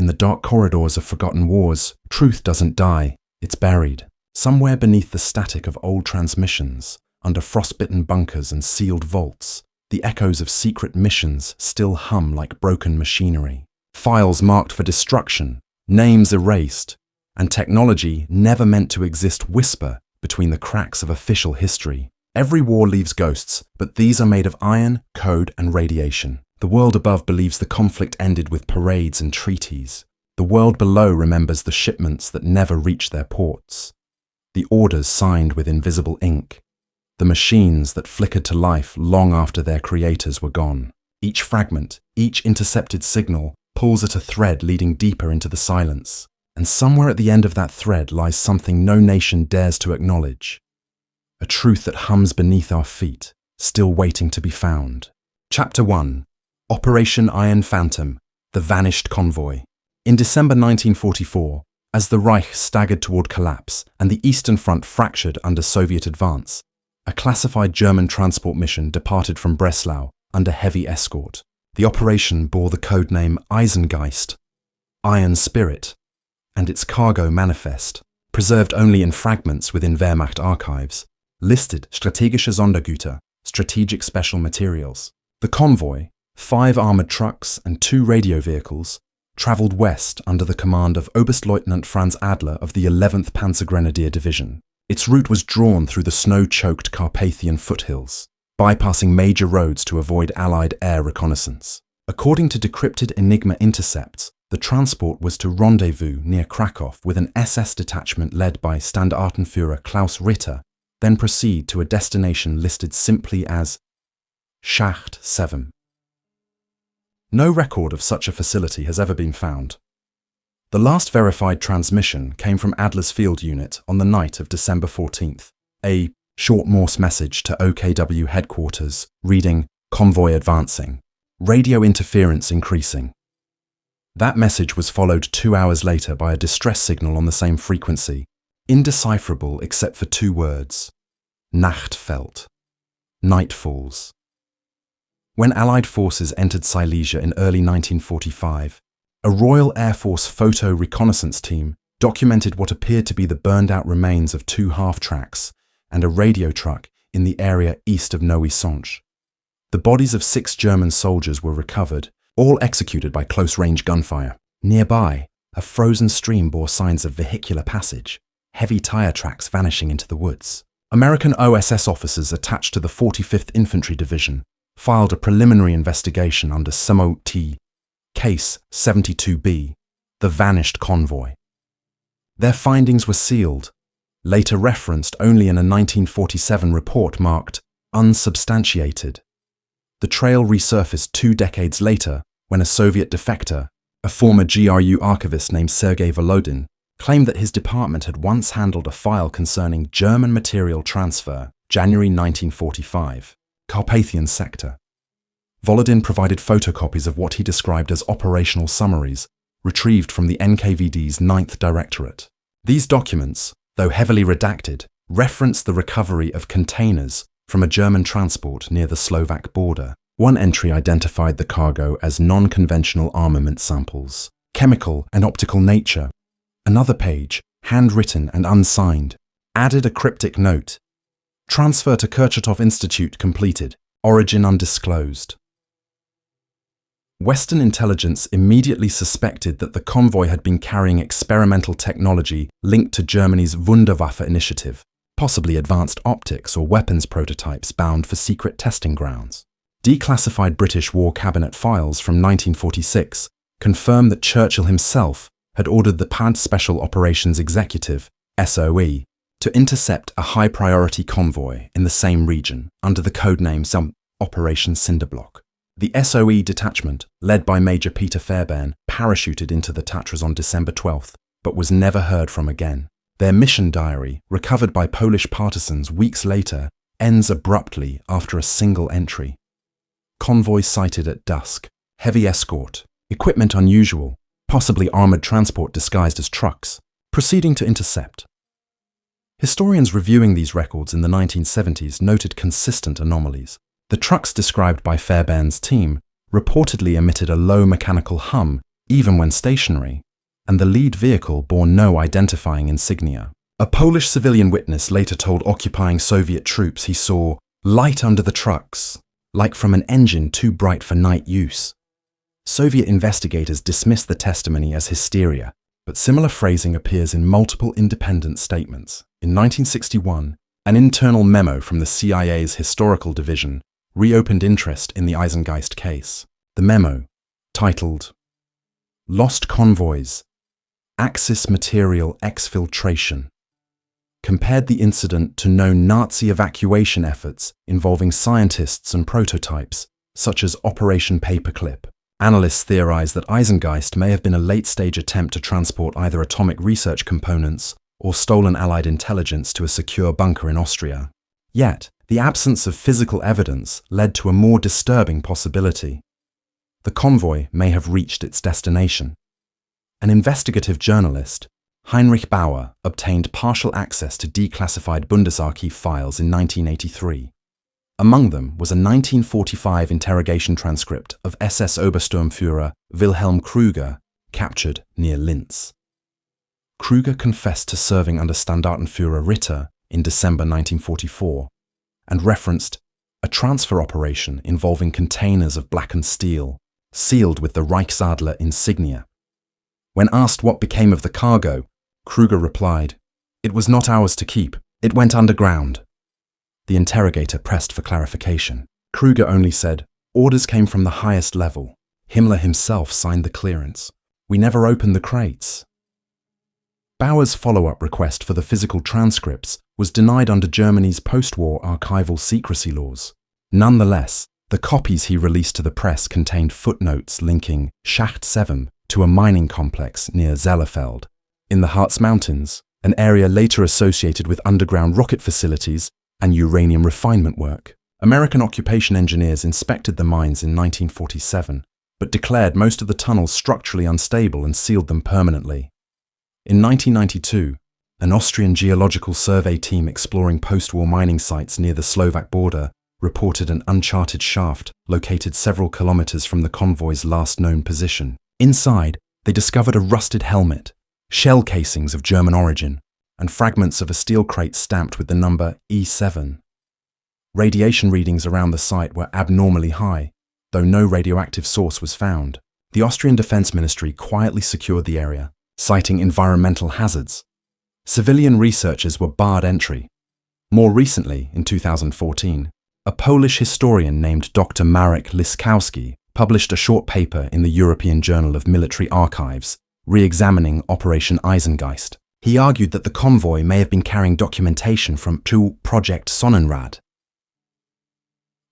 In the dark corridors of forgotten wars, truth doesn't die, it's buried. Somewhere beneath the static of old transmissions, under frostbitten bunkers and sealed vaults, the echoes of secret missions still hum like broken machinery. Files marked for destruction, names erased, and technology never meant to exist whisper between the cracks of official history. Every war leaves ghosts, but these are made of iron, code, and radiation. The world above believes the conflict ended with parades and treaties. The world below remembers the shipments that never reached their ports. The orders signed with invisible ink. The machines that flickered to life long after their creators were gone. Each fragment, each intercepted signal, pulls at a thread leading deeper into the silence. And somewhere at the end of that thread lies something no nation dares to acknowledge. A truth that hums beneath our feet, still waiting to be found. Chapter 1. Operation Iron Phantom, The Vanished Convoy. In December 1944, as the Reich staggered toward collapse and the Eastern Front fractured under Soviet advance, a classified German transport mission departed from Breslau under heavy escort. The operation bore the codename Eisengeist, Iron Spirit, and its cargo manifest, preserved only in fragments within Wehrmacht archives, listed Strategische Sondergüter, strategic special materials. The convoy, 5 armoured trucks and 2 radio vehicles, travelled west under the command of Oberstleutnant Franz Adler of the 11th Panzergrenadier Division. Its route was drawn through the snow-choked Carpathian foothills, bypassing major roads to avoid Allied air reconnaissance. According to decrypted Enigma intercepts, the transport was to rendezvous near Krakow with an SS detachment led by Standartenführer Klaus Ritter, then proceed to a destination listed simply as Schacht 7. No record of such a facility has ever been found. The last verified transmission came from Adler's field unit on the night of December 14th, a short Morse message to OKW headquarters reading "Convoy advancing, radio interference increasing." That message was followed 2 hours later by a distress signal on the same frequency, indecipherable except for 2 words: Nachtfeld, night falls. When Allied forces entered Silesia in early 1945, a Royal Air Force photo reconnaissance team documented what appeared to be the burned-out remains of 2 half-tracks and a radio truck in the area east of Nowy-Sącz. The bodies of 6 German soldiers were recovered, all executed by close-range gunfire. Nearby, a frozen stream bore signs of vehicular passage, heavy tire tracks vanishing into the woods. American OSS officers attached to the 45th Infantry Division filed a preliminary investigation under SMOT Case 72B, The Vanished Convoy. Their findings were sealed, later referenced only in a 1947 report marked unsubstantiated. The trail resurfaced 2 decades later when a Soviet defector, a former GRU archivist named Sergei Volodin, claimed that his department had once handled a file concerning German material transfer, January 1945, Carpathian Sector. Volodin provided photocopies of what he described as operational summaries, retrieved from the NKVD's 9th Directorate. These documents, though heavily redacted, reference the recovery of containers from a German transport near the Slovak border. One entry identified the cargo as non-conventional armament samples, chemical and optical nature. Another page, handwritten and unsigned, added a cryptic note: transfer to Kurchatov Institute completed, origin undisclosed. Western intelligence immediately suspected that the convoy had been carrying experimental technology linked to Germany's Wunderwaffe initiative, possibly advanced optics or weapons prototypes bound for secret testing grounds. Declassified British War Cabinet files from 1946 confirm that Churchill himself had ordered the PAD Special Operations Executive, SOE, to intercept a high-priority convoy in the same region under the codename Operation Cinderblock. The SOE detachment, led by Major Peter Fairbairn, parachuted into the Tatras on December 12th, but was never heard from again. Their mission diary, recovered by Polish partisans weeks later, ends abruptly after a single entry. Convoy sighted at dusk, heavy escort, equipment unusual, possibly armoured transport disguised as trucks, proceeding to intercept. Historians reviewing these records in the 1970s noted consistent anomalies. The trucks described by Fairbairn's team reportedly emitted a low mechanical hum even when stationary, and the lead vehicle bore no identifying insignia. A Polish civilian witness later told occupying Soviet troops he saw light under the trucks, like from an engine too bright for night use. Soviet investigators dismissed the testimony as hysteria, but similar phrasing appears in multiple independent statements. In 1961, an internal memo from the CIA's Historical Division reopened interest in the Eisengeist case. The memo, titled Lost Convoys, Axis Material Exfiltration, compared the incident to known Nazi evacuation efforts involving scientists and prototypes, such as Operation Paperclip. Analysts theorize that Eisengeist may have been a late-stage attempt to transport either atomic research components or stolen Allied intelligence to a secure bunker in Austria. Yet, the absence of physical evidence led to a more disturbing possibility. The convoy may have reached its destination. An investigative journalist, Heinrich Bauer, obtained partial access to declassified Bundesarchiv files in 1983. Among them was a 1945 interrogation transcript of SS Obersturmführer Wilhelm Krüger, captured near Linz. Krüger confessed to serving under Standartenführer Ritter in December 1944 and referenced a transfer operation involving containers of blackened steel, sealed with the Reichsadler insignia. When asked what became of the cargo, Krüger replied, "It was not ours to keep. It went underground." The interrogator pressed for clarification. Krüger only said, "Orders came from the highest level. Himmler himself signed the clearance. We never opened the crates." Bauer's follow-up request for the physical transcripts was denied under Germany's post-war archival secrecy laws. Nonetheless, the copies he released to the press contained footnotes linking Schacht 7 to a mining complex near Zellerfeld, in the Harz Mountains, an area later associated with underground rocket facilities and uranium refinement work. American occupation engineers inspected the mines in 1947, but declared most of the tunnels structurally unstable and sealed them permanently. In 1992, an Austrian geological survey team exploring post-war mining sites near the Slovak border reported an uncharted shaft located several kilometers from the convoy's last known position. Inside, they discovered a rusted helmet, shell casings of German origin, and fragments of a steel crate stamped with the number E7. Radiation readings around the site were abnormally high, though no radioactive source was found. The Austrian Defense Ministry quietly secured the area, citing environmental hazards. Civilian researchers were barred entry. More recently, in 2014, a Polish historian named Dr. Marek Liskowski published a short paper in the European Journal of Military Archives, re-examining Operation Eisengeist. He argued that the convoy may have been carrying documentation from Project Sonnenrad,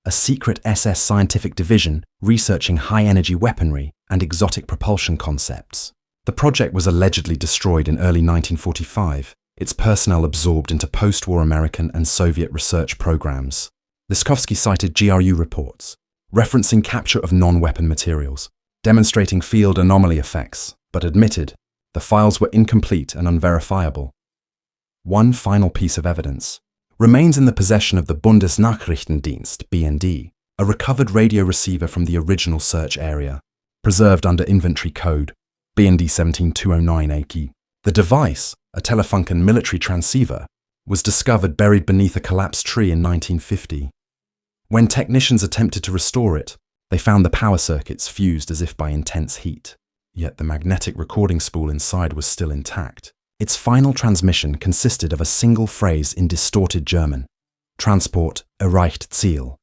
a secret SS scientific division researching high-energy weaponry and exotic propulsion concepts. The project was allegedly destroyed in early 1945, its personnel absorbed into post-war American and Soviet research programs. Liskowski cited GRU reports, referencing capture of non-weapon materials, demonstrating field anomaly effects, but admitted the files were incomplete and unverifiable. One final piece of evidence remains in the possession of the Bundesnachrichtendienst, BND, a recovered radio receiver from the original search area, preserved under inventory code BND 17209 AQ. The device, a Telefunken military transceiver, was discovered buried beneath a collapsed tree in 1950. When technicians attempted to restore it, they found the power circuits fused as if by intense heat. Yet the magnetic recording spool inside was still intact. Its final transmission consisted of a single phrase in distorted German: Transport erreicht Ziel.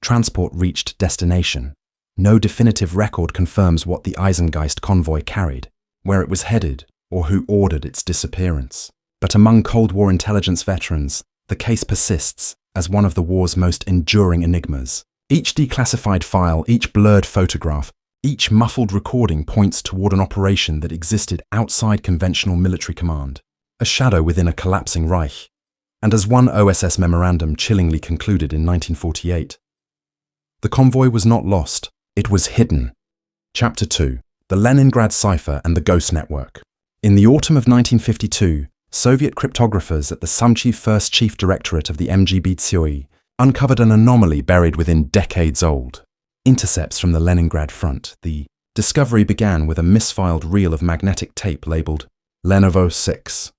Transport reached destination. No definitive record confirms what the Eisengeist convoy carried, where it was headed, or who ordered its disappearance. But among Cold War intelligence veterans, the case persists as one of the war's most enduring enigmas. Each declassified file, each blurred photograph, each muffled recording points toward an operation that existed outside conventional military command, a shadow within a collapsing Reich. And as one OSS memorandum chillingly concluded in 1948, the convoy was not lost, it was hidden. Chapter 2. The Leningrad Cipher and the Ghost Network. In the autumn of 1952, Soviet cryptographers at the Samchi First Chief Directorate of the WWII uncovered an anomaly buried within decades old. Intercepts from the Leningrad front, the Discovery began with a misfiled reel of magnetic tape labeled Lenovo 6.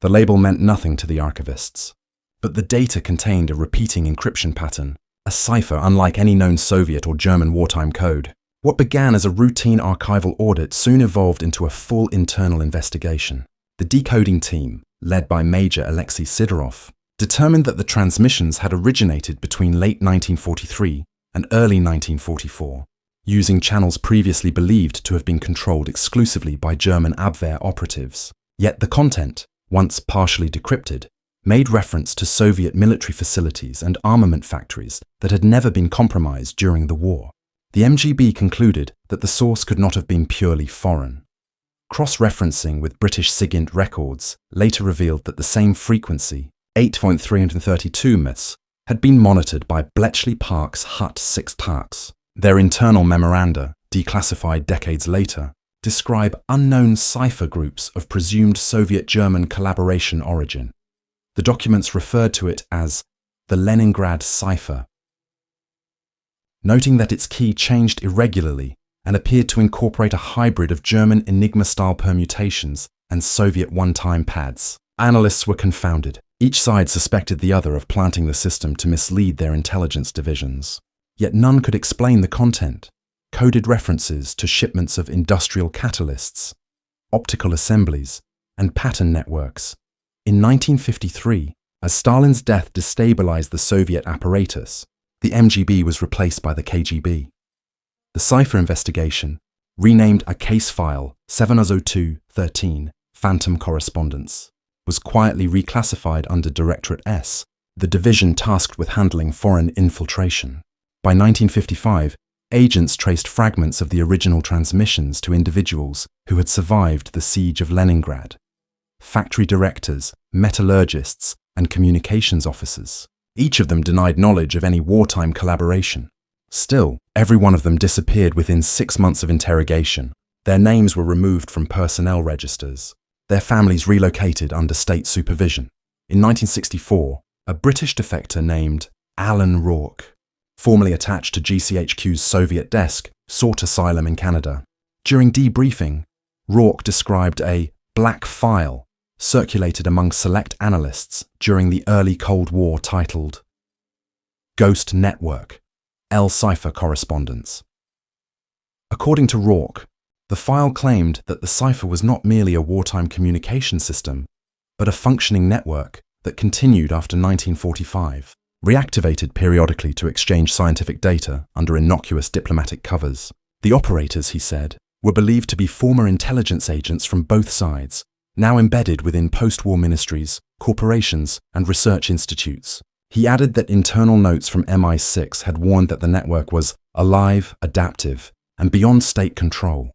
The label meant nothing to the archivists, but the data contained a repeating encryption pattern, a cipher unlike any known Soviet or German wartime code. What began as a routine archival audit soon evolved into a full internal investigation. The decoding team, led by Major Alexei Sidorov, determined that the transmissions had originated between late 1943 and early 1944, using channels previously believed to have been controlled exclusively by German Abwehr operatives. Yet the content, once partially decrypted, made reference to Soviet military facilities and armament factories that had never been compromised during the war. The MGB concluded that the source could not have been purely foreign. Cross-referencing with British SIGINT records later revealed that the same frequency, 8.332 MHz, had been monitored by Bletchley Park's Hut 6 Tax. Their internal memoranda, declassified decades later, describe unknown cipher groups of presumed Soviet-German collaboration origin. The documents referred to it as the Leningrad Cipher, noting that its key changed irregularly and appeared to incorporate a hybrid of German Enigma-style permutations and Soviet one-time pads. Analysts were confounded. Each side suspected the other of planting the system to mislead their intelligence divisions. Yet none could explain the content. Coded references to shipments of industrial catalysts, optical assemblies, and pattern networks. In 1953, as Stalin's death destabilized the Soviet apparatus, the MGB was replaced by the KGB. The Cipher investigation, renamed a case file 702-13, Phantom Correspondence, was quietly reclassified under Directorate S, the division tasked with handling foreign infiltration. By 1955, agents traced fragments of the original transmissions to individuals who had survived the siege of Leningrad. Factory directors, metallurgists, and communications officers. Each of them denied knowledge of any wartime collaboration. Still, every one of them disappeared within 6 months of interrogation. Their names were removed from personnel registers. Their families relocated under state supervision. In 1964, a British defector named Alan Rourke, formerly attached to GCHQ's Soviet desk, sought asylum in Canada. During debriefing, Rourke described a black file circulated among select analysts during the early Cold War titled Ghost Network, Cipher Correspondence. According to Rourke, the file claimed that the cipher was not merely a wartime communication system, but a functioning network that continued after 1945, reactivated periodically to exchange scientific data under innocuous diplomatic covers. The operators, he said, were believed to be former intelligence agents from both sides, now embedded within post-war ministries, corporations, and research institutes. He added that internal notes from MI6 had warned that the network was alive, adaptive, and beyond state control.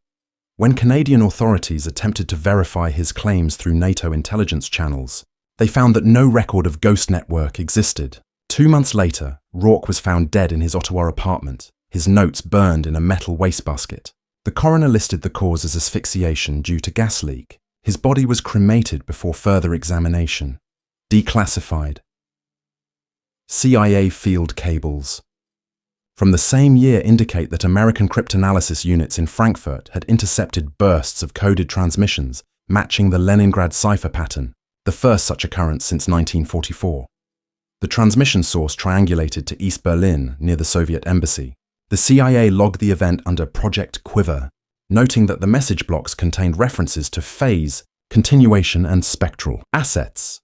When Canadian authorities attempted to verify his claims through NATO intelligence channels, they found that no record of Ghost Network existed. 2 months later, Rourke was found dead in his Ottawa apartment, his notes burned in a metal wastebasket. The coroner listed the cause as asphyxiation due to gas leak. His body was cremated before further examination. Declassified. CIA field cables. From the same year indicate that American cryptanalysis units in Frankfurt had intercepted bursts of coded transmissions matching the Leningrad cipher pattern, the first such occurrence since 1944. The transmission source triangulated to East Berlin near the Soviet embassy. The CIA logged the event under Project Quiver, noting that the message blocks contained references to phase, continuation, and spectral assets.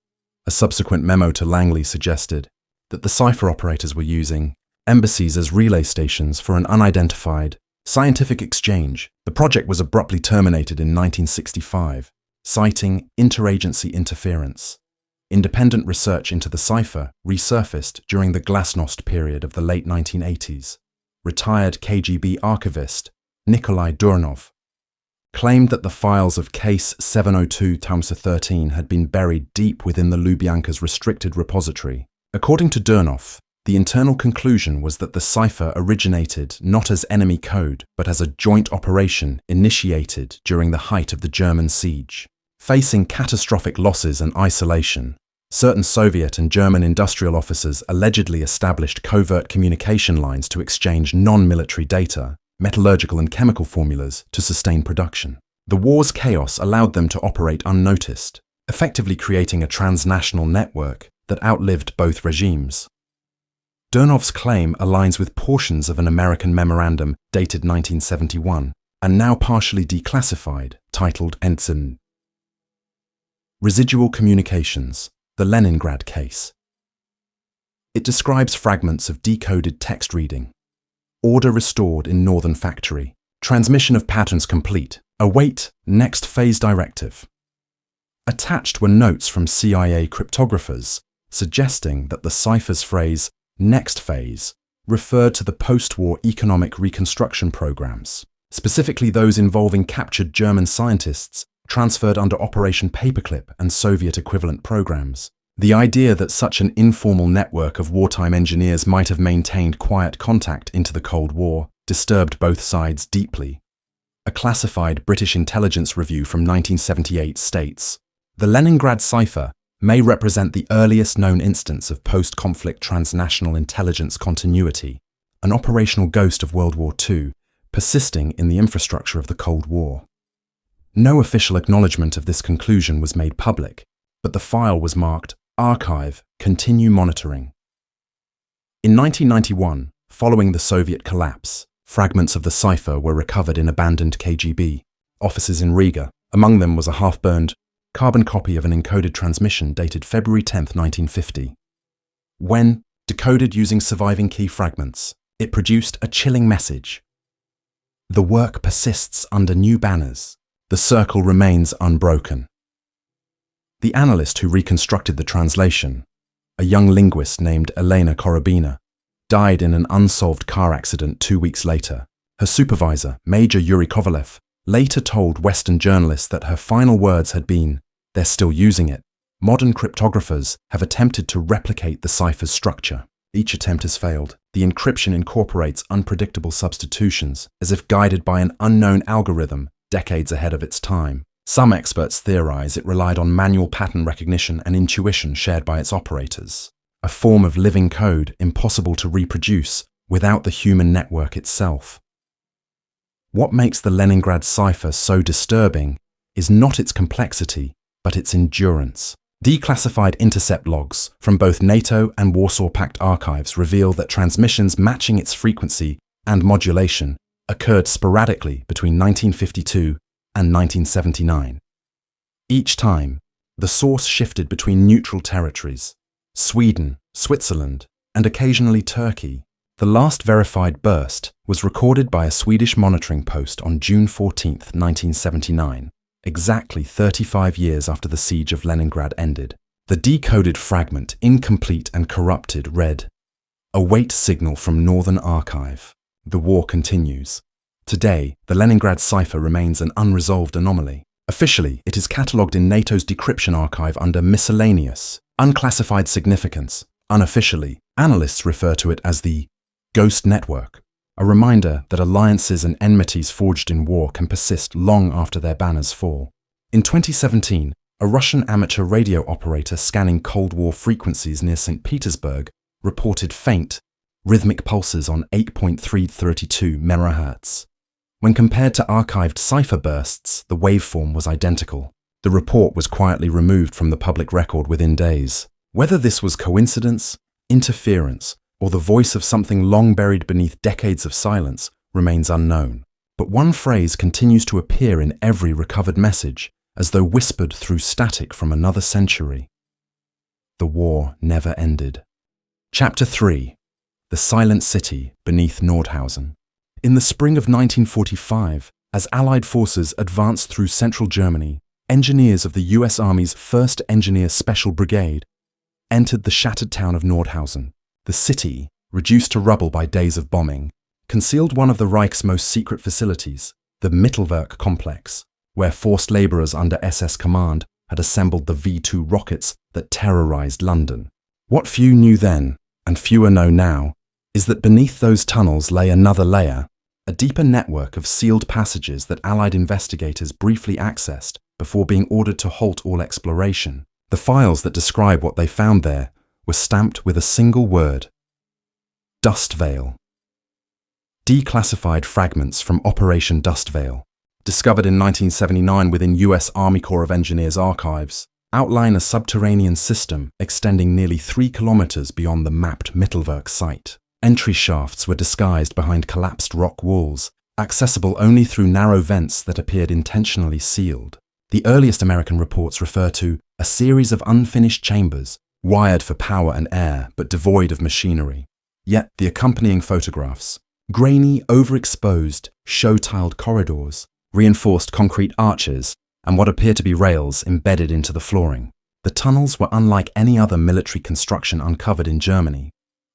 A subsequent memo to Langley suggested that the cipher operators were using embassies as relay stations for an unidentified scientific exchange. The project was abruptly terminated in 1965, citing interagency interference. Independent research into the cipher resurfaced during the Glasnost period of the late 1980s. Retired KGB archivist Nikolai Durnov claimed that the files of Case 702-13 had been buried deep within the Lubyanka's restricted repository. According to Durnov, the internal conclusion was that the cipher originated not as enemy code, but as a joint operation initiated during the height of the German siege. Facing catastrophic losses and isolation, certain Soviet and German industrial officers allegedly established covert communication lines to exchange non-military data, metallurgical and chemical formulas to sustain production. The war's chaos allowed them to operate unnoticed, effectively creating a transnational network that outlived both regimes. Durnov's claim aligns with portions of an American memorandum dated 1971 and now partially declassified, titled Ensign. Residual Communications, the Leningrad Case. It describes fragments of decoded text reading. Order restored in Northern Factory. Transmission of patterns complete. Await next phase directive. Attached were notes from CIA cryptographers suggesting that the cipher's phrase, next phase, referred to the post-war economic reconstruction programs, specifically those involving captured German scientists transferred under Operation Paperclip and Soviet equivalent programs. The idea that such an informal network of wartime engineers might have maintained quiet contact into the Cold War disturbed both sides deeply. A classified British intelligence review from 1978 states, "The Leningrad Cipher may represent the earliest known instance of post-conflict transnational intelligence continuity, an operational ghost of World War II, persisting in the infrastructure of the Cold War." No official acknowledgement of this conclusion was made public, but the file was marked Archive, Continue Monitoring. In 1991, following the Soviet collapse, fragments of the cipher were recovered in abandoned KGB offices in Riga. Among them was a half-burned carbon copy of an encoded transmission dated February 10, 1950. When decoded using surviving key fragments, it produced a chilling message. The work persists under new banners. The circle remains unbroken. The analyst who reconstructed the translation, a young linguist named Elena Korobina, died in an unsolved car accident 2 weeks later. Her supervisor, Major Yuri Kovalev, later told Western journalists that her final words had been, "They're still using it." Modern cryptographers have attempted to replicate the cipher's structure. Each attempt has failed. The encryption incorporates unpredictable substitutions, as if guided by an unknown algorithm decades ahead of its time. Some experts theorize it relied on manual pattern recognition and intuition shared by its operators, a form of living code impossible to reproduce without the human network itself. What makes the Leningrad cipher so disturbing is not its complexity, but its endurance. Declassified intercept logs from both NATO and Warsaw Pact archives reveal that transmissions matching its frequency and modulation occurred sporadically between 1952 and 1979. Each time, the source shifted between neutral territories, Sweden, Switzerland, and occasionally Turkey. The last verified burst was recorded by a Swedish monitoring post on June 14, 1979, exactly 35 years after the siege of Leningrad ended. The decoded fragment, incomplete and corrupted, read, "Await signal from Northern Archive. The war continues." Today, the Leningrad cipher remains an unresolved anomaly. Officially, it is catalogued in NATO's decryption archive under miscellaneous, unclassified significance. Unofficially, analysts refer to it as the Ghost Network, a reminder that alliances and enmities forged in war can persist long after their banners fall. In 2017, a Russian amateur radio operator scanning Cold War frequencies near St. Petersburg reported faint, rhythmic pulses on 8.332 MHz. When compared to archived cipher bursts, the waveform was identical. The report was quietly removed from the public record within days. Whether this was coincidence, interference, or the voice of something long buried beneath decades of silence remains unknown. But one phrase continues to appear in every recovered message, as though whispered through static from another century. The war never ended. Chapter 3. The Silent City Beneath Nordhausen. In the spring of 1945, as Allied forces advanced through central Germany, engineers of the US Army's 1st Engineer Special Brigade entered the shattered town of Nordhausen. The city, reduced to rubble by days of bombing, concealed one of the Reich's most secret facilities, the Mittelwerk complex, where forced labourers under SS command had assembled the V-2 rockets that terrorised London. What few knew then, and fewer know now, is that beneath those tunnels lay another layer, a deeper network of sealed passages that Allied investigators briefly accessed before being ordered to halt all exploration. The files that describe what they found there were stamped with a single word: Dust Veil. Declassified fragments from Operation Dust Veil, discovered in 1979 within US Army Corps of Engineers archives, outline a subterranean system extending nearly 3 kilometers beyond the mapped Mittelwerk site. Entry shafts were disguised behind collapsed rock walls, accessible only through narrow vents that appeared intentionally sealed. The earliest American reports refer to a series of unfinished chambers, wired for power and air but devoid of machinery. Yet the accompanying photographs, grainy, overexposed, show-tiled corridors, reinforced concrete arches, and what appear to be rails embedded into the flooring. The tunnels were unlike any other military construction uncovered in Germany.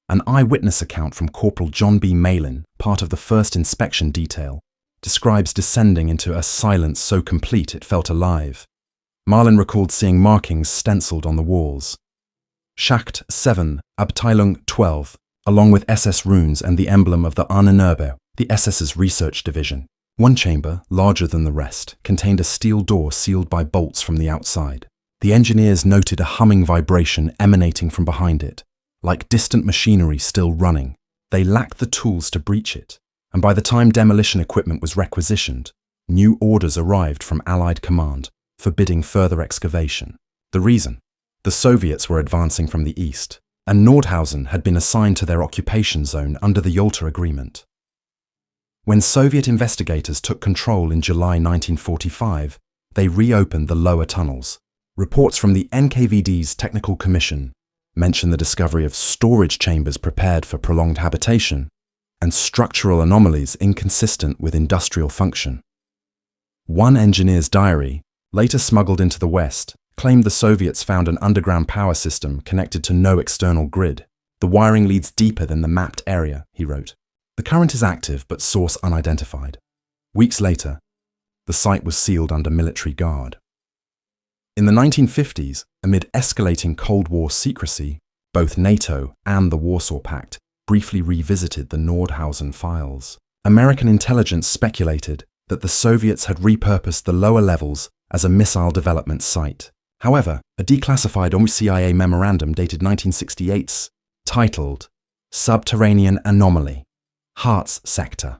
An eyewitness account from Corporal John B. Malin, part of the first inspection detail, describes descending into a silence so complete it felt alive. Malin recalled seeing markings stenciled on the walls. Schacht 7, Abteilung 12, along with SS runes and the emblem of the Ahnenerbe, the SS's research division. One chamber, larger than the rest, contained a steel door sealed by bolts from the outside. The engineers noted a humming vibration emanating from behind it, like distant machinery still running. They lacked the tools to breach it, and by the time demolition equipment was requisitioned, new orders arrived from Allied command, forbidding further excavation. The reason? The Soviets were advancing from the east, and Nordhausen had been assigned to their occupation zone under the Yalta Agreement. When Soviet investigators took control in July 1945, they reopened the lower tunnels. Reports from the NKVD's Technical Commission mention the discovery of storage chambers prepared for prolonged habitation and structural anomalies inconsistent with industrial function. One engineer's diary, later smuggled into the West, claimed the Soviets found an underground power system connected to no external grid. The wiring leads deeper than the mapped area, he wrote. The current is active but source unidentified. Weeks later, the site was sealed under military guard. In the 1950s, amid escalating Cold War secrecy, both NATO and the Warsaw Pact briefly revisited the Nordhausen files. American intelligence speculated that the Soviets had repurposed the lower levels as a missile development site. However, a declassified CIA memorandum dated 1968, titled Subterranean Anomaly, Harz Sector,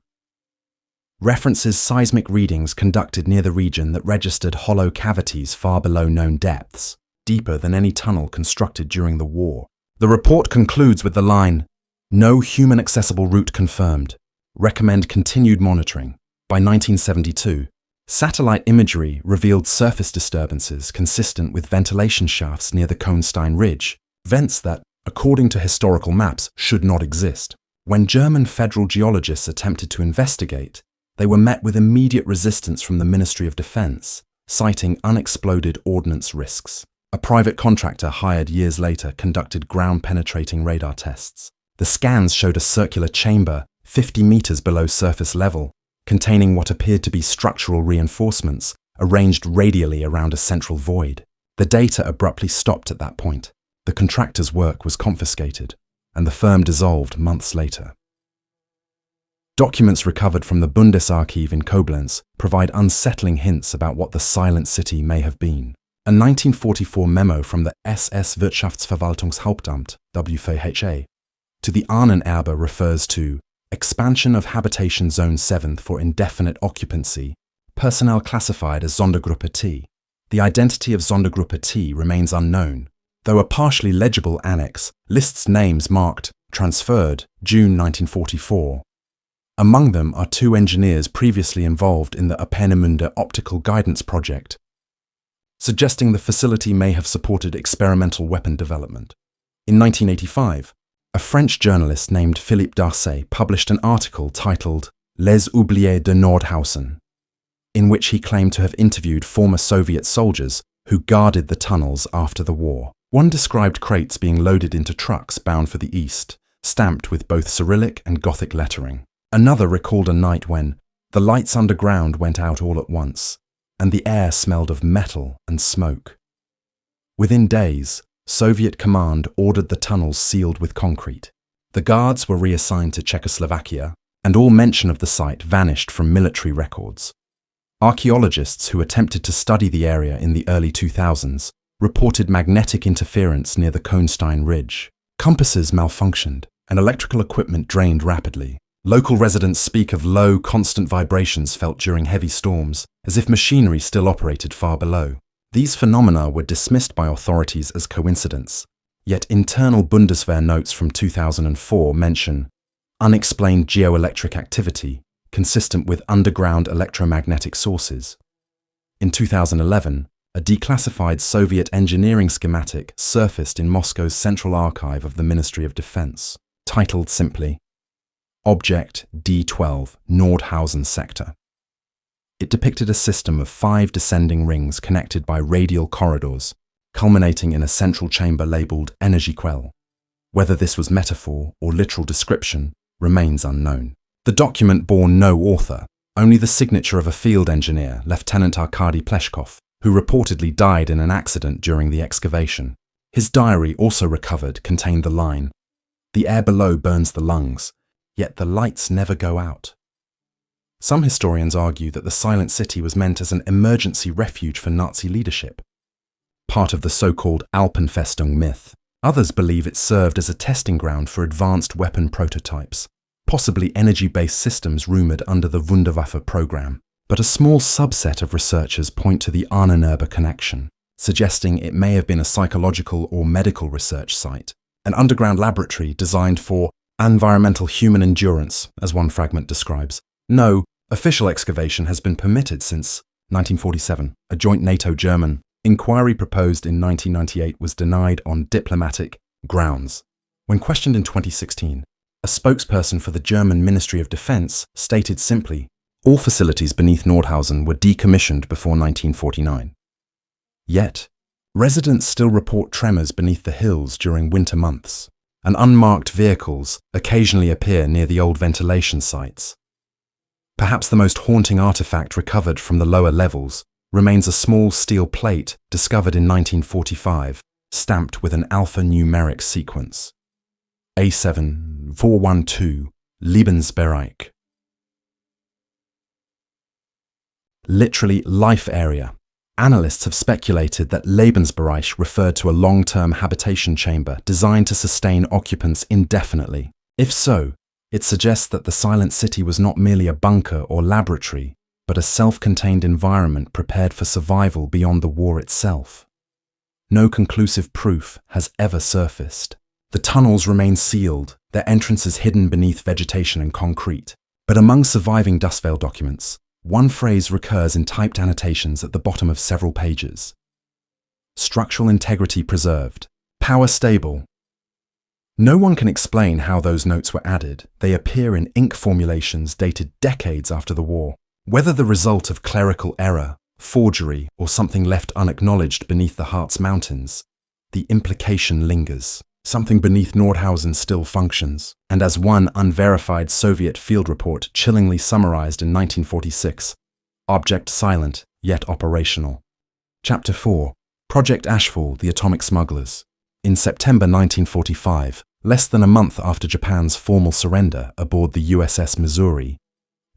references seismic readings conducted near the region that registered hollow cavities far below known depths, deeper than any tunnel constructed during the war. The report concludes with the line, "No human accessible route confirmed. Recommend continued monitoring." By 1972, satellite imagery revealed surface disturbances consistent with ventilation shafts near the Kohnstein Ridge, vents that, according to historical maps, should not exist. When German federal geologists attempted to investigate, they were met with immediate resistance from the Ministry of Defense, citing unexploded ordnance risks. A private contractor hired years later conducted ground-penetrating radar tests. The scans showed a circular chamber 50 meters below surface level, containing what appeared to be structural reinforcements arranged radially around a central void. The data abruptly stopped at that point. The contractor's work was confiscated, and the firm dissolved months later. Documents recovered from the Bundesarchiv in Koblenz provide unsettling hints about what the Silent City may have been. A 1944 memo from the SS Wirtschaftsverwaltungshauptamt, WWII, to the Ahnenerbe refers to expansion of Habitation Zone 7 for indefinite occupancy, personnel classified as Sondergruppe T. The identity of Sondergruppe T remains unknown, though a partially legible annex lists names marked transferred June 1944. Among them are 2 engineers previously involved in the Peenemünde optical guidance project, suggesting the facility may have supported experimental weapon development. In 1985, a French journalist named Philippe Darcet published an article titled Les Oubliés de Nordhausen, in which he claimed to have interviewed former Soviet soldiers who guarded the tunnels after the war. One described crates being loaded into trucks bound for the east, stamped with both Cyrillic and Gothic lettering. Another recalled a night when the lights underground went out all at once, and the air smelled of metal and smoke. Within days, Soviet command ordered the tunnels sealed with concrete. The guards were reassigned to Czechoslovakia, and all mention of the site vanished from military records. Archaeologists who attempted to study the area in the early 2000s reported magnetic interference near the Kohnstein Ridge. Compasses malfunctioned, and electrical equipment drained rapidly. Local residents speak of low, constant vibrations felt during heavy storms, as if machinery still operated far below. These phenomena were dismissed by authorities as coincidence, yet internal Bundeswehr notes from 2004 mention unexplained geoelectric activity consistent with underground electromagnetic sources. In 2011, a declassified Soviet engineering schematic surfaced in Moscow's Central Archive of the Ministry of Defense, titled simply Object D12 Nordhausen Sector. It depicted a system of 5 descending rings connected by radial corridors, culminating in a central chamber labelled energy quell. Whether this was metaphor or literal description remains unknown. The document bore no author, only the signature of a field engineer, Lieutenant Arkady Pleshkov, who reportedly died in an accident during the excavation. His diary, also recovered, contained the line, "The air below burns the lungs, yet the lights never go out." Some historians argue that the Silent City was meant as an emergency refuge for Nazi leadership, part of the so-called Alpenfestung myth. Others believe it served as a testing ground for advanced weapon prototypes, possibly energy-based systems rumoured under the Wunderwaffe program. But a small subset of researchers point to the Ahnenerbe connection, suggesting it may have been a psychological or medical research site, an underground laboratory designed for environmental human endurance, as one fragment describes. No official excavation has been permitted since 1947. A joint NATO-German inquiry proposed in 1998 was denied on diplomatic grounds. When questioned in 2016, a spokesperson for the German Ministry of Defense stated simply, all facilities beneath Nordhausen were decommissioned before 1949. Yet, residents still report tremors beneath the hills during winter months, and unmarked vehicles occasionally appear near the old ventilation sites. Perhaps the most haunting artifact recovered from the lower levels remains a small steel plate discovered in 1945, stamped with an alphanumeric sequence. A7412, Lebensbereich. Literally life area. Analysts have speculated that Lebensbereich referred to a long-term habitation chamber designed to sustain occupants indefinitely. If so, it suggests that the Silent City was not merely a bunker or laboratory, but a self-contained environment prepared for survival beyond the war itself. No conclusive proof has ever surfaced. The tunnels remain sealed, their entrances hidden beneath vegetation and concrete. But among surviving Dust Veil documents, one phrase recurs in typed annotations at the bottom of several pages. Structural integrity preserved. Power stable. No one can explain how those notes were added. They appear in ink formulations dated decades after the war. Whether the result of clerical error, forgery, or something left unacknowledged beneath the Harz Mountains, the implication lingers. Something beneath Nordhausen still functions, and as one unverified Soviet field report chillingly summarized in 1946, object silent, yet operational. Chapter 4. Project Ashfall, the Atomic Smugglers. In September 1945, less than a month after Japan's formal surrender aboard the USS Missouri,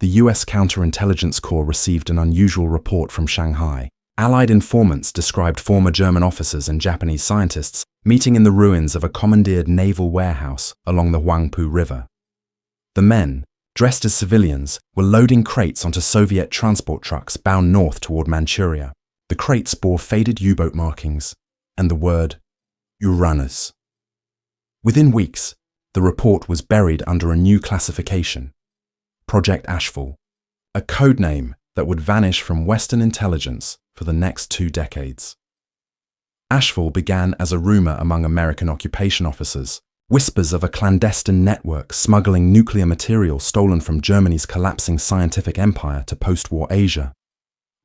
the US Counterintelligence Corps received an unusual report from Shanghai. Allied informants described former German officers and Japanese scientists meeting in the ruins of a commandeered naval warehouse along the Huangpu River. The men, dressed as civilians, were loading crates onto Soviet transport trucks bound north toward Manchuria. The crates bore faded U-boat markings and the word Uranus. Within weeks, the report was buried under a new classification, Project Ashfall, a code name that would vanish from Western intelligence for the next 2 decades. Ashfall began as a rumor among American occupation officers, whispers of a clandestine network smuggling nuclear material stolen from Germany's collapsing scientific empire to post-war Asia.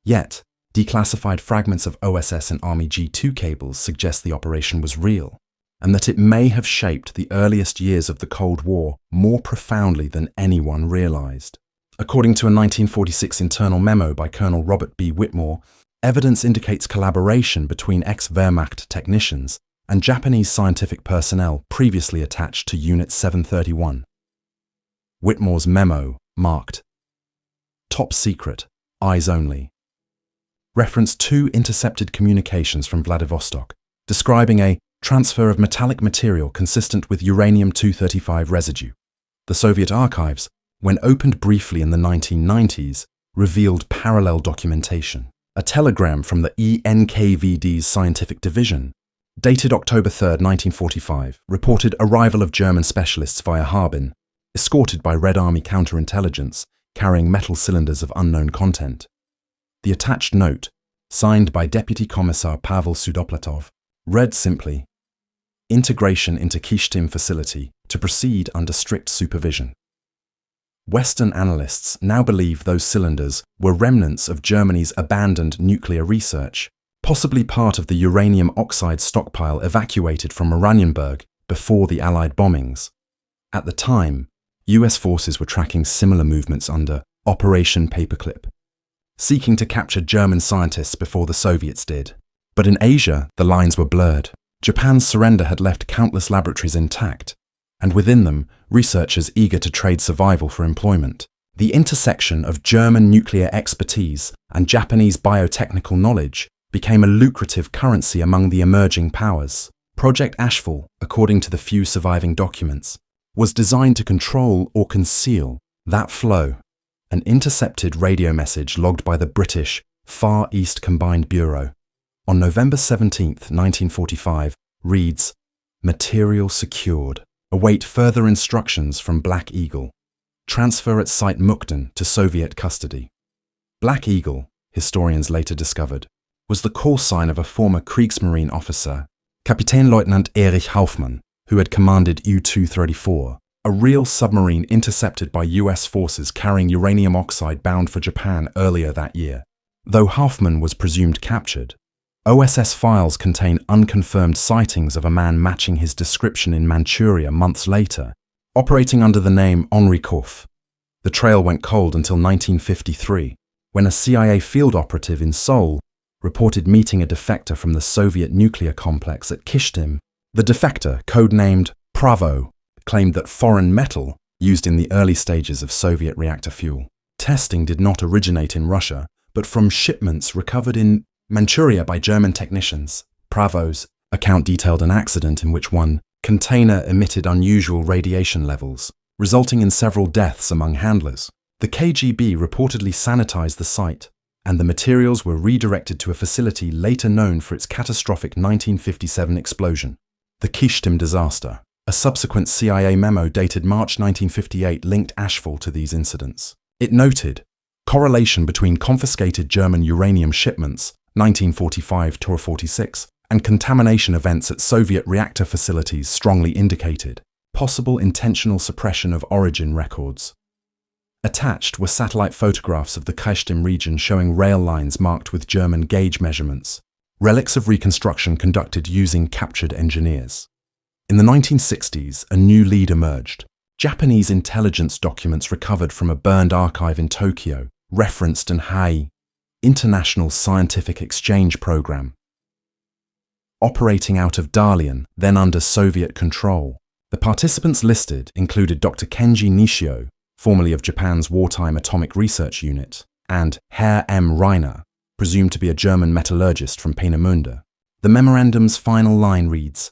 Yet, declassified fragments of OSS and Army G2 cables suggest the operation was real, and that it may have shaped the earliest years of the Cold War more profoundly than anyone realized. According to a 1946 internal memo by Colonel Robert B. Whitmore, evidence indicates collaboration between ex-Wehrmacht technicians and Japanese scientific personnel previously attached to Unit 731. Whitmore's memo marked Top Secret, Eyes Only referenced 2 intercepted communications from Vladivostok, describing a transfer of metallic material consistent with uranium-235 residue. The Soviet archives when opened briefly in the 1990s, revealed parallel documentation. A telegram from the ENKVD's scientific division, dated October 3, 1945, reported arrival of German specialists via Harbin, escorted by Red Army counterintelligence, carrying metal cylinders of unknown content. The attached note, signed by Deputy Commissar Pavel Sudoplatov, read simply, "Integration into Kishtim facility to proceed under strict supervision." Western analysts now believe those cylinders were remnants of Germany's abandoned nuclear research, possibly part of the uranium oxide stockpile evacuated from Oranienburg before the Allied bombings. At the time, US forces were tracking similar movements under Operation Paperclip, seeking to capture German scientists before the Soviets did. But in Asia, the lines were blurred. Japan's surrender had left countless laboratories intact, and within them, researchers eager to trade survival for employment. The intersection of German nuclear expertise and Japanese biotechnical knowledge became a lucrative currency among the emerging powers. Project Ashfall, according to the few surviving documents, was designed to control or conceal that flow. An intercepted radio message logged by the British Far East Combined Bureau on November 17, 1945, reads, "Material secured. Await further instructions from Black Eagle. Transfer at Site Mukden to Soviet custody." Black Eagle, historians later discovered, was the call sign of a former Kriegsmarine officer, Kapitänleutnant Erich Hauptmann, who had commanded U-234, a real submarine intercepted by US forces carrying uranium oxide bound for Japan earlier that year. Though Hauptmann was presumed captured, OSS files contain unconfirmed sightings of a man matching his description in Manchuria months later, operating under the name Henri Koff. The trail went cold until 1953, when a CIA field operative in Seoul reported meeting a defector from the Soviet nuclear complex at Kishtim. The defector, codenamed Pravo, claimed that foreign metal used in the early stages of Soviet reactor fuel. Testing did not originate in Russia, but from shipments recovered in Manchuria by German technicians. Pravo's account detailed an accident in which one container emitted unusual radiation levels, resulting in several deaths among handlers. The KGB reportedly sanitized the site, and the materials were redirected to a facility later known for its catastrophic 1957 explosion, the Kishtim disaster. A subsequent CIA memo dated March 1958 linked Ashfall to these incidents. It noted, correlation between confiscated German uranium shipments 1945-46 and contamination events at Soviet reactor facilities strongly indicated possible intentional suppression of origin records. Attached were satellite photographs of the Kishtim region showing rail lines marked with German gauge measurements, relics of reconstruction conducted using captured engineers. In the 1960s, a new lead emerged. Japanese intelligence documents recovered from a burned archive in Tokyo referenced an HAI, International Scientific Exchange Program, operating out of Dalian, then under Soviet control. The participants listed included Dr. Kenji Nishio, formerly of Japan's Wartime Atomic Research Unit, and Herr M. Reiner, presumed to be a German metallurgist from Peenemünde. The memorandum's final line reads,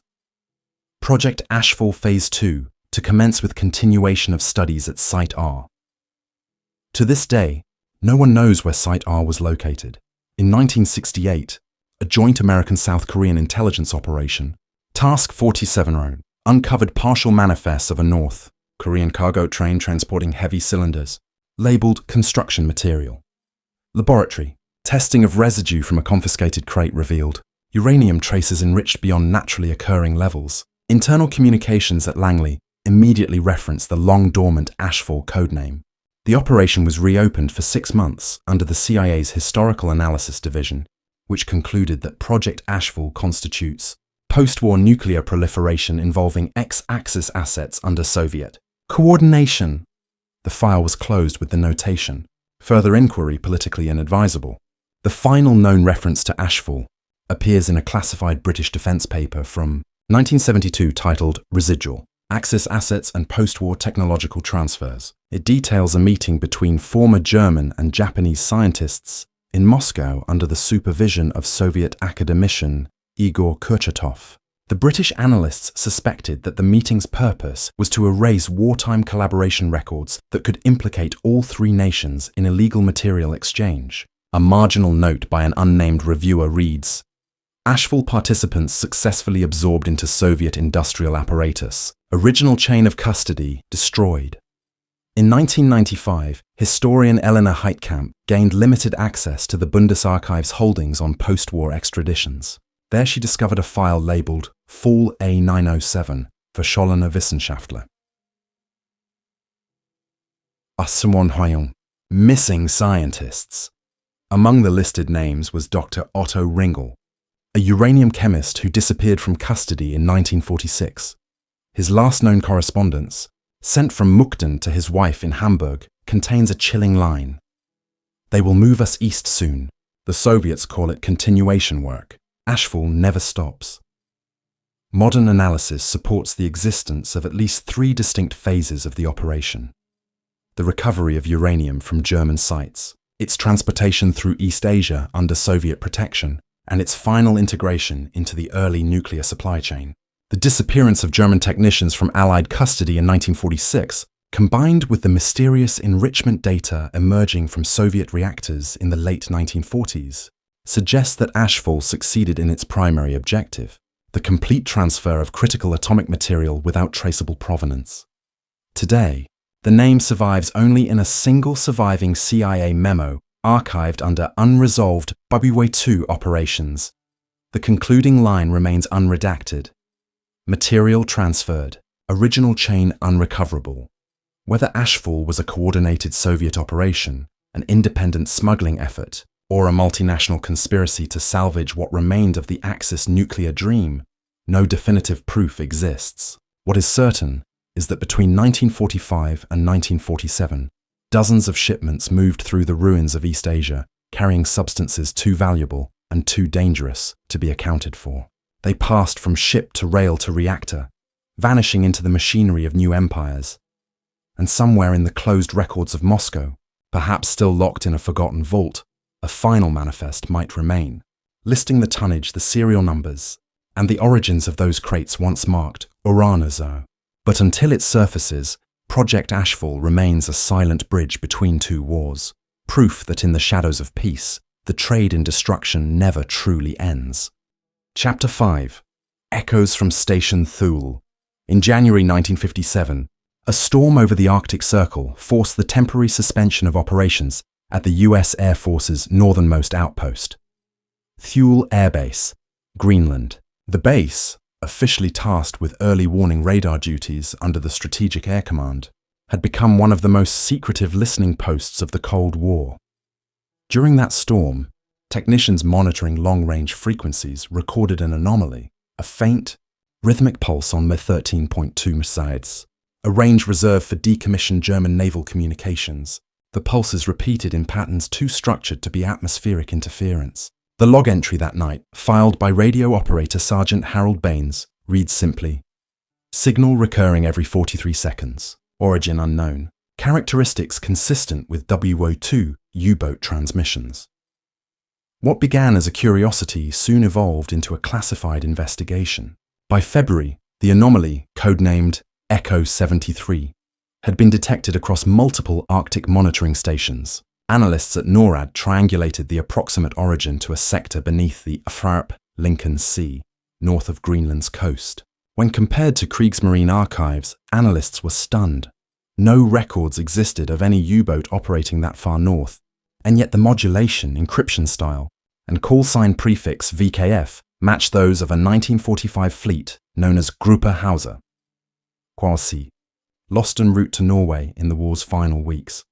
"Project Ashfall Phase 2 to commence with continuation of studies at Site R." To this day, no one knows where Site R was located. In 1968, a joint American-South Korean intelligence operation, Task 47 uncovered partial manifests of a North Korean cargo train transporting heavy cylinders, labeled construction material. Laboratory testing of residue from a confiscated crate revealed uranium traces enriched beyond naturally occurring levels. Internal communications at Langley immediately referenced the long-dormant Ashfall codename. The operation was reopened for 6 months under the CIA's Historical Analysis Division, which concluded that Project Ashfall constitutes post-war nuclear proliferation involving X-axis assets under Soviet coordination. The file was closed with the notation, "Further inquiry politically inadvisable." The final known reference to Ashfall appears in a classified British defence paper from 1972 titled Residual, Axis Assets and Post-War Technological Transfers. It details a meeting between former German and Japanese scientists in Moscow under the supervision of Soviet academician Igor Kurchatov. The British analysts suspected that the meeting's purpose was to erase wartime collaboration records that could implicate all three nations in illegal material exchange. A marginal note by an unnamed reviewer reads, Ashfall participants successfully absorbed into Soviet industrial apparatus. Original chain of custody destroyed. In 1995, historian Eleanor Heitkamp gained limited access to the Bundesarchiv's holdings on post-war extraditions. There she discovered a file labelled Fall A907, Verschollene Wissenschaftler. Assumonhoyung, missing scientists. Among the listed names was Dr. Otto Ringel, a uranium chemist who disappeared from custody in 1946. His last known correspondence, sent from Mukden to his wife in Hamburg, contains a chilling line. They will move us east soon. The Soviets call it continuation work. Ashfall never stops. Modern analysis supports the existence of at least three distinct phases of the operation. The recovery of uranium from German sites, its transportation through East Asia under Soviet protection, and its final integration into the early nuclear supply chain. The disappearance of German technicians from Allied custody in 1946, combined with the mysterious enrichment data emerging from Soviet reactors in the late 1940s, suggests that Ashfall succeeded in its primary objective, the complete transfer of critical atomic material without traceable provenance. Today, the name survives only in a single surviving CIA memo archived under Unresolved WWII operations. The concluding line remains unredacted. Material transferred, original chain unrecoverable. Whether Ashfall was a coordinated Soviet operation, an independent smuggling effort, or a multinational conspiracy to salvage what remained of the Axis nuclear dream, no definitive proof exists. What is certain is that between 1945 and 1947, dozens of shipments moved through the ruins of East Asia, carrying substances too valuable and too dangerous to be accounted for. They passed from ship to rail to reactor, vanishing into the machinery of new empires. And somewhere in the closed records of Moscow, perhaps still locked in a forgotten vault, a final manifest might remain, listing the tonnage, the serial numbers, and the origins of those crates once marked Uranozo. But until it surfaces, Project Ashfall remains a silent bridge between two wars, proof that in the shadows of peace, the trade in destruction never truly ends. Chapter 5. Echoes from Station Thule. In January 1957, a storm over the Arctic Circle forced the temporary suspension of operations at the US Air Force's northernmost outpost, Thule Air Base, Greenland. The base, officially tasked with early warning radar duties under the Strategic Air Command, had become one of the most secretive listening posts of the Cold War. During that storm, technicians monitoring long-range frequencies recorded an anomaly, a faint, rhythmic pulse on the 13.2 MHz, a range reserved for decommissioned German naval communications. The pulses repeated in patterns too structured to be atmospheric interference. The log entry that night, filed by radio operator Sergeant Harold Baines, reads simply, signal recurring every 43 seconds, origin unknown, characteristics consistent with WWII U-boat transmissions. What began as a curiosity soon evolved into a classified investigation. By February, the anomaly, codenamed Echo 73, had been detected across multiple Arctic monitoring stations. Analysts at NORAD triangulated the approximate origin to a sector beneath the Lincoln Sea, north of Greenland's coast. When compared to Kriegsmarine archives, analysts were stunned. No records existed of any U-boat operating that far north, and yet the modulation, encryption style, and call sign prefix VKF matched those of a 1945 fleet known as Gruppe Hauser. Quasi. Lost en route to Norway in the war's final weeks.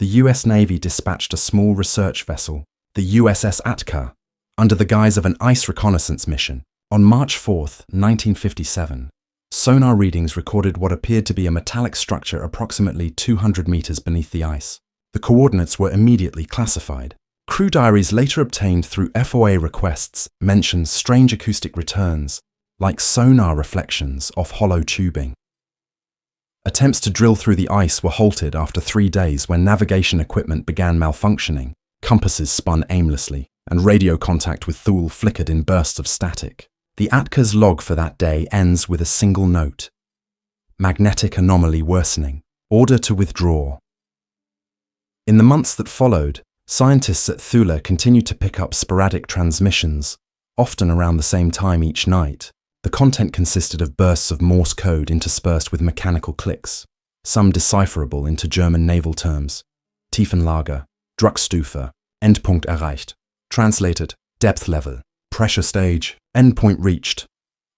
The US Navy dispatched a small research vessel, the USS Atka, under the guise of an ice reconnaissance mission. On March 4, 1957, sonar readings recorded what appeared to be a metallic structure approximately 200 meters beneath the ice. The coordinates were immediately classified. Crew diaries later obtained through FOA requests mentioned strange acoustic returns, like sonar reflections off hollow tubing. Attempts to drill through the ice were halted after 3 days when navigation equipment began malfunctioning, compasses spun aimlessly, and radio contact with Thule flickered in bursts of static. The ATCA's log for that day ends with a single note. Magnetic anomaly worsening. Order to withdraw. In the months that followed, scientists at Thule continued to pick up sporadic transmissions, often around the same time each night. The content consisted of bursts of Morse code interspersed with mechanical clicks, some decipherable into German naval terms. Tiefenlager, Druckstufe, Endpunkt erreicht. Translated, depth level, pressure stage, endpoint reached.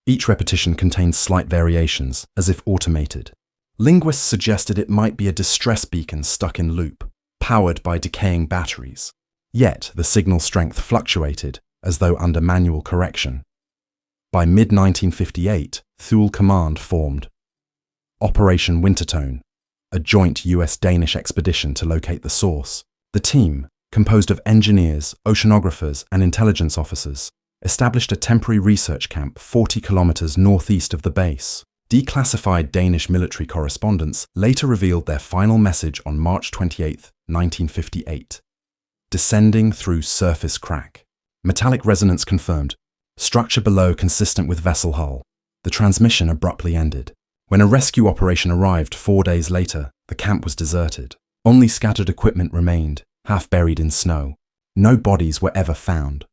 Each repetition contained slight variations, as if automated. Linguists suggested it might be a distress beacon stuck in loop, powered by decaying batteries. Yet the signal strength fluctuated, as though under manual correction. By mid-1958, Thule Command formed. Operation Wintertone, a joint US-Danish expedition to locate the source. The team, composed of engineers, oceanographers, and intelligence officers, established a temporary research camp 40 kilometers northeast of the base. Declassified Danish military correspondents later revealed their final message on March 28, 1958. Descending through surface crack. Metallic resonance confirmed. Structure below consistent with vessel hull. The transmission abruptly ended. When a rescue operation arrived 4 days later, the camp was deserted. Only scattered equipment remained, half buried in snow. No bodies were ever found.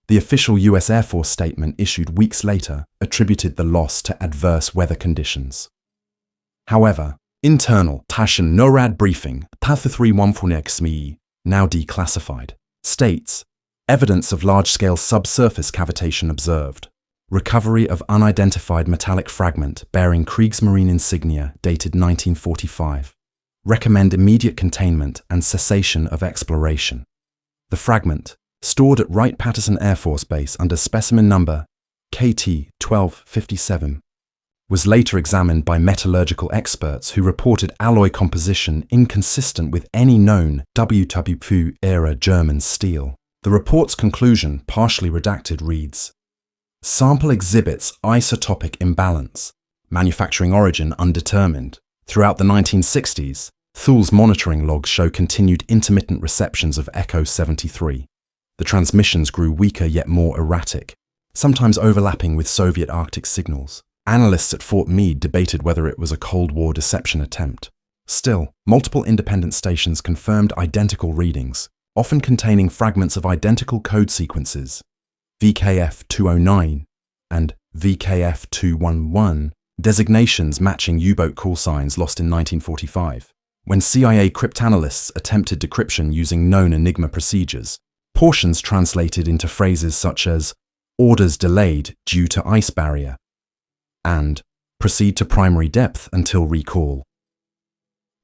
The official US Air Force statement issued weeks later attributed the loss to adverse weather conditions. However, internal Taschen NORAD briefing, PATH314XME, now declassified, states, evidence of large-scale subsurface cavitation observed. Recovery of unidentified metallic fragment bearing Kriegsmarine insignia dated 1945. Recommend immediate containment and cessation of exploration. The fragment, stored at Wright-Patterson Air Force Base under specimen number KT-1257, was later examined by metallurgical experts who reported alloy composition inconsistent with any known WWII-era German steel. The report's conclusion, partially redacted, reads, sample exhibits isotopic imbalance, manufacturing origin undetermined. Throughout the 1960s, Thule's monitoring logs show continued intermittent receptions of Echo 73. The transmissions grew weaker yet more erratic, sometimes overlapping with Soviet Arctic signals. Analysts at Fort Meade debated whether it was a Cold War deception attempt. Still, multiple independent stations confirmed identical readings, often containing fragments of identical code sequences. VKF-209 and VKF-211, designations matching U-boat call signs lost in 1945. When CIA cryptanalysts attempted decryption using known Enigma procedures, portions translated into phrases such as orders delayed due to ice barrier and proceed to primary depth until recall.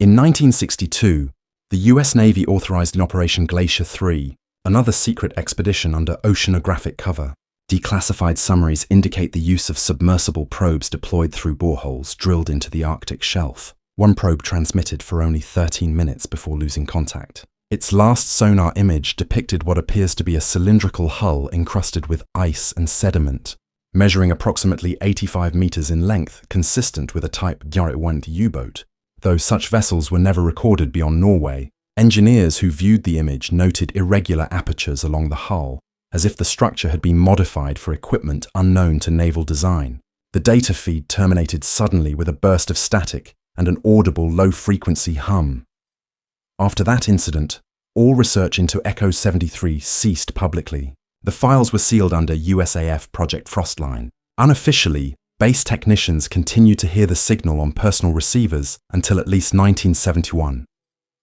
In 1962, the US Navy authorized an Operation Glacier 3, another secret expedition under oceanographic cover. Declassified summaries indicate the use of submersible probes deployed through boreholes drilled into the Arctic shelf. One probe transmitted for only 13 minutes before losing contact. Its last sonar image depicted what appears to be a cylindrical hull encrusted with ice and sediment, measuring approximately 85 meters in length, consistent with a type WWII U-boat. Though such vessels were never recorded beyond Norway, engineers who viewed the image noted irregular apertures along the hull, as if the structure had been modified for equipment unknown to naval design. The data feed terminated suddenly with a burst of static and an audible low-frequency hum. After that incident, all research into Echo 73 ceased publicly. The files were sealed under USAF Project Frostline. Unofficially, base technicians continued to hear the signal on personal receivers until at least 1971.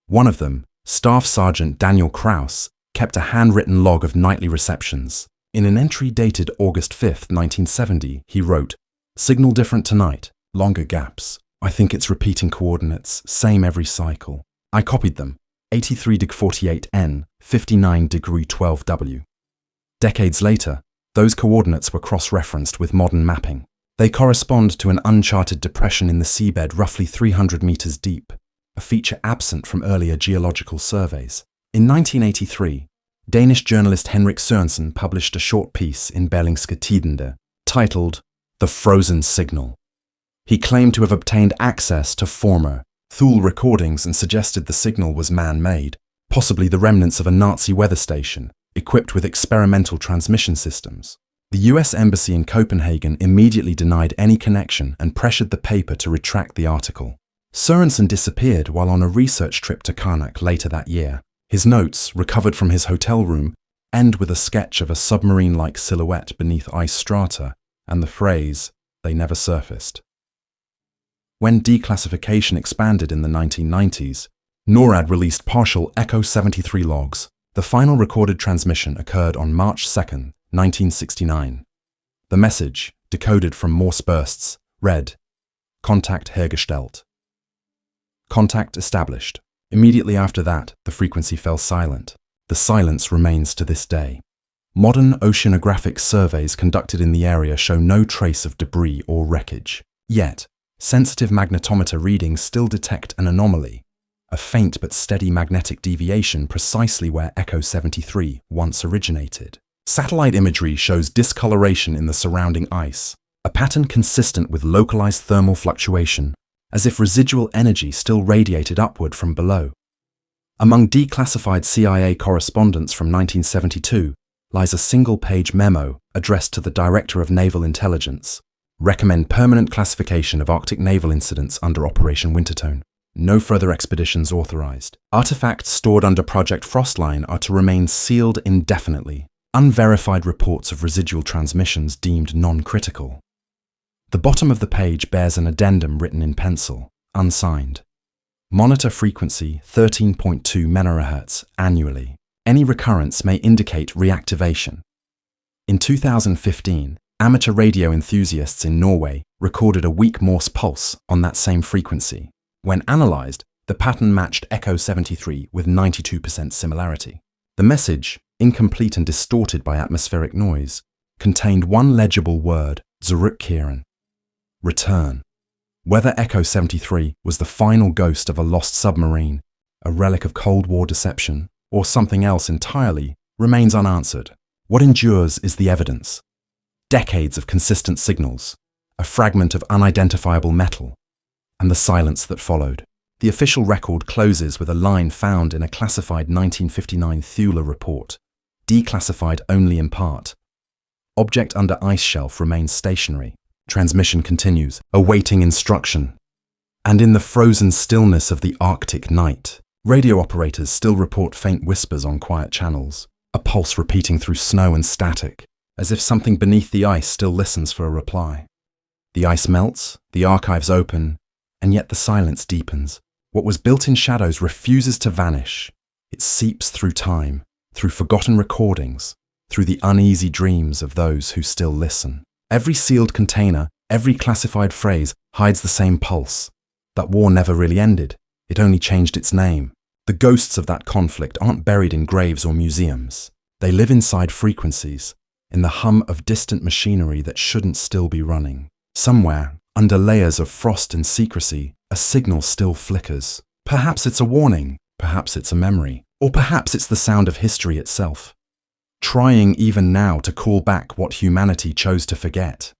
One of them, Staff Sergeant Daniel Kraus, kept a handwritten log of nightly receptions. In an entry dated August 5, 1970, he wrote, "Signal different tonight, longer gaps. I think it's repeating coordinates, same every cycle." I copied them, 83°48N, 59°12W. Decades later, those coordinates were cross-referenced with modern mapping. They correspond to an uncharted depression in the seabed roughly 300 meters deep, a feature absent from earlier geological surveys. In 1983, Danish journalist Henrik Sørensen published a short piece in Berlingske Tidende titled The Frozen Signal. He claimed to have obtained access to former Thule recordings and suggested the signal was man-made, possibly the remnants of a Nazi weather station equipped with experimental transmission systems. The US Embassy in Copenhagen immediately denied any connection and pressured the paper to retract the article. Sørensen disappeared while on a research trip to Karnak later that year. His notes, recovered from his hotel room, end with a sketch of a submarine-like silhouette beneath ice strata and the phrase, "They never surfaced." When declassification expanded in the 1990s, NORAD released partial Echo 73 logs. The final recorded transmission occurred on March 2, 1969. The message, decoded from Morse bursts, read, "Kontakt hergestellt." Contact established. Immediately after that, the frequency fell silent. The silence remains to this day. Modern oceanographic surveys conducted in the area show no trace of debris or wreckage. Yet, sensitive magnetometer readings still detect an anomaly, a faint but steady magnetic deviation precisely where Echo 73 once originated. Satellite imagery shows discoloration in the surrounding ice, a pattern consistent with localized thermal fluctuation, as if residual energy still radiated upward from below. Among declassified CIA correspondence from 1972 lies a single-page memo addressed to the Director of Naval Intelligence. Recommend permanent classification of Arctic naval incidents under Operation Wintertone. No further expeditions authorized. Artifacts stored under Project Frostline are to remain sealed indefinitely. Unverified reports of residual transmissions deemed non-critical. The bottom of the page bears an addendum written in pencil, unsigned. Monitor frequency 13.2 MHz annually. Any recurrence may indicate reactivation. In 2015, amateur radio enthusiasts in Norway recorded a weak Morse pulse on that same frequency. When analyzed, the pattern matched Echo 73 with 92% similarity. The message, incomplete and distorted by atmospheric noise, contained one legible word, zurückkehren. Return. Whether Echo 73 was the final ghost of a lost submarine, a relic of Cold War deception, or something else entirely, remains unanswered. What endures is the evidence. Decades of consistent signals, a fragment of unidentifiable metal, and the silence that followed. The official record closes with a line found in a classified 1959 Thule report, declassified only in part. Object under ice shelf remains stationary. Transmission continues, awaiting instruction. And in the frozen stillness of the Arctic night, radio operators still report faint whispers on quiet channels, a pulse repeating through snow and static, as if something beneath the ice still listens for a reply. The ice melts, the archives open, and yet the silence deepens. What was built in shadows refuses to vanish. It seeps through time, through forgotten recordings, through the uneasy dreams of those who still listen. Every sealed container, every classified phrase hides the same pulse. That war never really ended. It only changed its name. The ghosts of that conflict aren't buried in graves or museums. They live inside frequencies, in the hum of distant machinery that shouldn't still be running. Somewhere, under layers of frost and secrecy, a signal still flickers. Perhaps it's a warning, perhaps it's a memory, or perhaps it's the sound of history itself, trying even now to call back what humanity chose to forget.